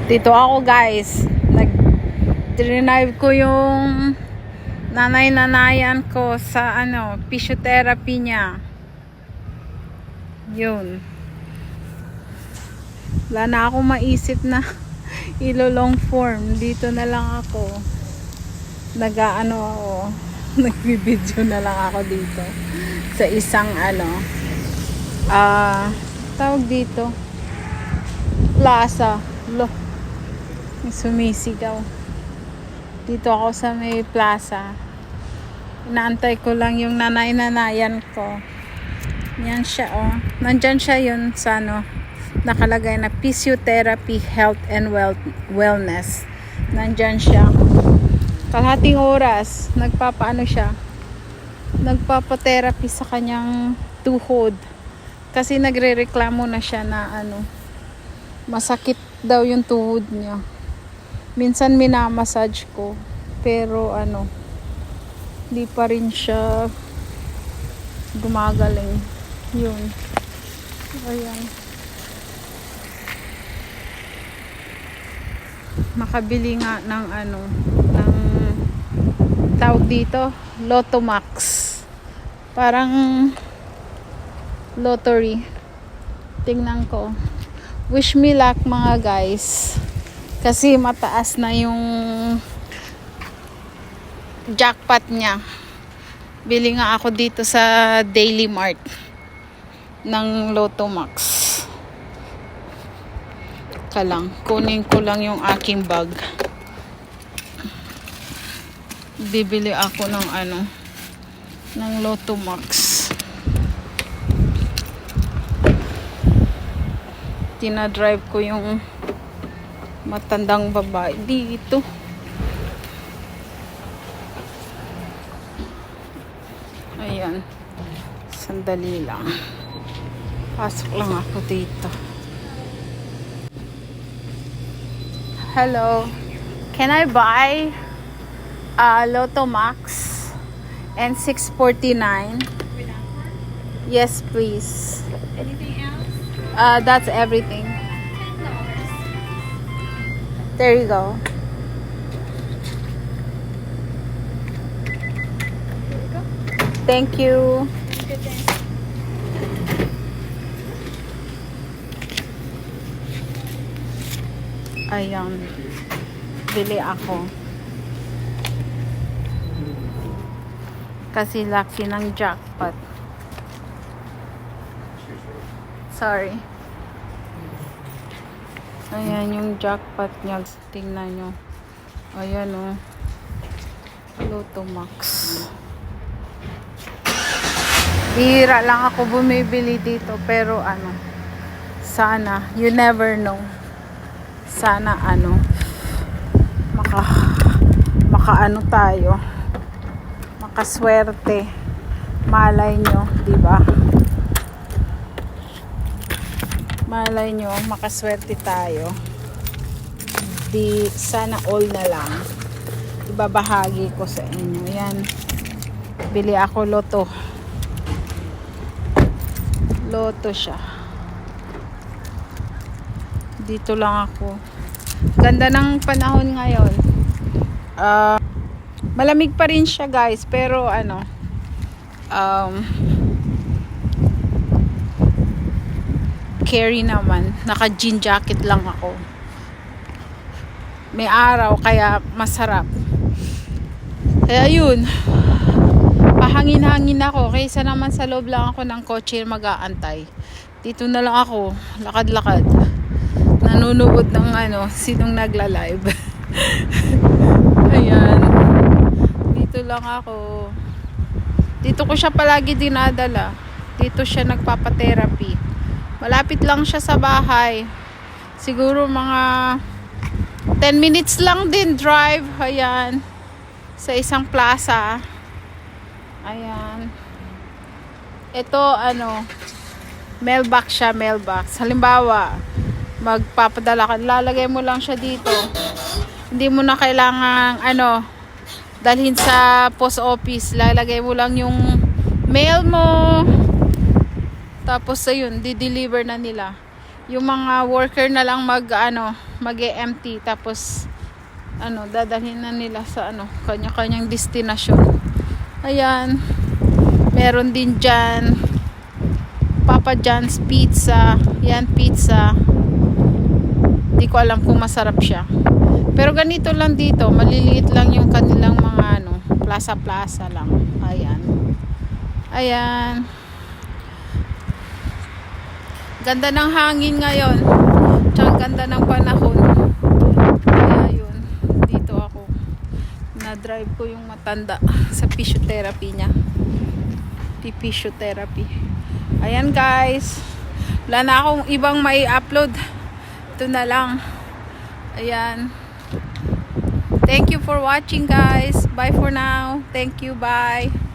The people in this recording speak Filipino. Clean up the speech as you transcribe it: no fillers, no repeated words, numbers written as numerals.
Dito ako guys, nag-drive ko yung nanay-nanayan ko sa physiotherapy niya. Yun. Wala na ako maisip na ilo-long form. Dito na lang ako. Nagbibideo na lang ako dito. Sa isang tawag dito. Plaza. Sumisigaw. Dito ako sa may plaza. Inaantay ko lang yung nanay-nanayan ko. Yan siya Nandyan siya yun sa nakalagay na physiotherapy, health and wellness. Nandyan siya. Kalahating oras, nagpapa-therapy sa kanyang tuhod. Kasi nagrereklamo na siya na masakit daw yung tuhod niya. Minsan minamassage ko, pero di pa rin siya gumagaling. Yun. Ayan. Makabili nga ng ng tawag dito, Lotomax. Parang lottery. Tingnan ko. Wish me luck mga guys. Kasi mataas na yung jackpot niya. Bili nga ako dito sa Daily Mart ng Lotomax. Kunin ko lang yung aking bag. Bibili ako ng ng Lotomax. Tinadrive ko yung matandang babae dito. Ayan. Sandali lang. Pasok lang ako dito. Hello. Can I buy Lotomax and 649? Yes, please. Anything else? That's everything. $10. There you go. Here we go. Thank you. Good day. Ayan. Bili ako. Kasi laki ng jackpot. Sorry. Ayan yung jackpot niya. Tingnan nyo. Ayan Lotomax. Bihira lang ako bumibili dito. Pero sana, you never know. Sana tayo. Makaswerte. Malay nyo, diba? Malay nyo, makaswerte tayo. Sana all na lang. Ibabahagi ko sa inyo. Yan. Bili ako loto. Loto siya. Dito lang ako. Ganda ng panahon ngayon. Malamig pa rin siya guys. Pero carry naman. Naka-jean jacket lang ako. May araw kaya masarap. Kaya yun. Pahangin-hangin ako. Kaysa naman sa loob lang ako ng kotse mag-aantay. Dito na lang ako. Lakad-lakad. Nanunood ng sinong nagla-live. Ayan. Dito lang ako. Dito ko siya palagi dinadala. Dito siya nagpapa-therapy. Malapit lang siya sa bahay. Siguro mga 10 minutes lang din drive. Ayan. Sa isang plaza. Ayan. Ito mailbox siya, mailbox. Halimbawa, magpapadala ka, lalagay mo lang siya dito. Hindi mo na kailangan dalhin sa post office. Lalagay mo lang yung mail mo. Tapos ayun, di-deliver na nila. Yung mga worker na lang mag-empty tapos dadalhin na nila sa kanya-kanyang destinasyon. Ayan, meron din dyan Papa John's Pizza. Yan, pizza. Di ko alam kung masarap siya, pero ganito lang dito, maliliit lang yung kanilang mga plaza lang. Ayan, ganda ng hangin ngayon, tsaka ganda ng panahon. Kaya yun, dito ako na-drive ko yung matanda sa physiotherapy niya. Physiotherapy. Ayan guys, wala na akong ibang mai upload, ito na lang. Ayan, thank you for watching guys. Bye for now. Thank you, bye.